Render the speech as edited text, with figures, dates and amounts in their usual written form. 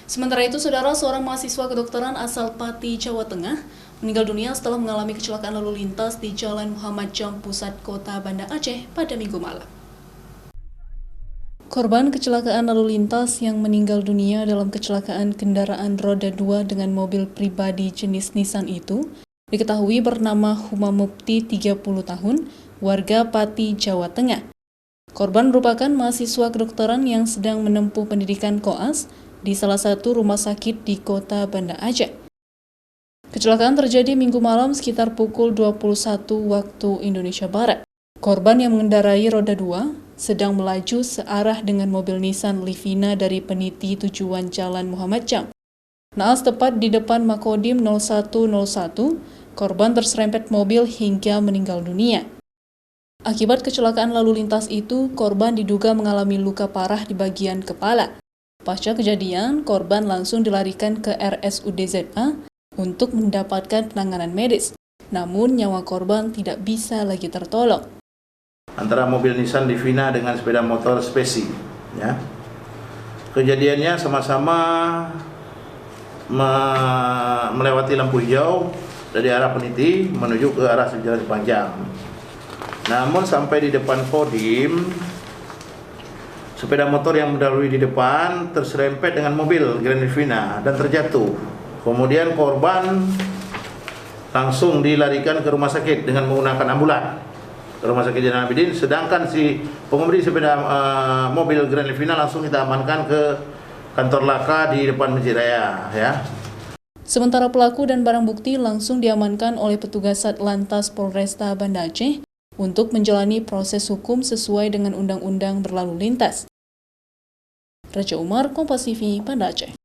Sementara itu, saudara, seorang mahasiswa kedokteran asal Pati, Jawa Tengah, meninggal dunia setelah mengalami kecelakaan lalu lintas di Jalan Muhammad Jam, pusat kota Banda Aceh pada Minggu malam. Korban kecelakaan lalu lintas yang meninggal dunia dalam kecelakaan kendaraan roda 2 dengan mobil pribadi jenis Nissan itu diketahui bernama Huma Mupti, 30 tahun, warga Pati, Jawa Tengah. Korban merupakan mahasiswa kedokteran yang sedang menempuh pendidikan koas di salah satu rumah sakit di kota Banda Aceh. Kecelakaan terjadi Minggu malam sekitar pukul 21 waktu Indonesia Barat. Korban yang mengendarai roda 2 sedang melaju searah dengan mobil Nissan Livina dari Peniti tujuan Jalan Muhammad Jam. Naas tepat di depan Makodim 0101, korban terserempet mobil hingga meninggal dunia. Akibat kecelakaan lalu lintas itu, korban diduga mengalami luka parah di bagian kepala. Pasca kejadian, korban langsung dilarikan ke RSUD ZA untuk mendapatkan penanganan medis. Namun, nyawa korban tidak bisa lagi tertolong. Antara mobil Nissan Livina dengan sepeda motor Spesi, ya. Kejadiannya sama-sama melewati lampu hijau dari arah Peniti menuju ke arah Jalan Panjang. Namun sampai di depan Kodim, sepeda motor yang mendahului di depan terserempet dengan mobil Grand Livina dan terjatuh. Kemudian korban langsung dilarikan ke rumah sakit dengan menggunakan ambulan ke rumah sakit Zainal Abidin, sedangkan si pengemudi sepeda mobil Grand Livina langsung kita amankan ke kantor Laka di depan Masjid Raya, ya. Sementara pelaku dan barang bukti langsung diamankan oleh petugas Satlantas Polresta Banda Aceh untuk menjalani proses hukum sesuai dengan undang-undang berlalu lintas. Raja Umar, Kompas TV, Banda Aceh.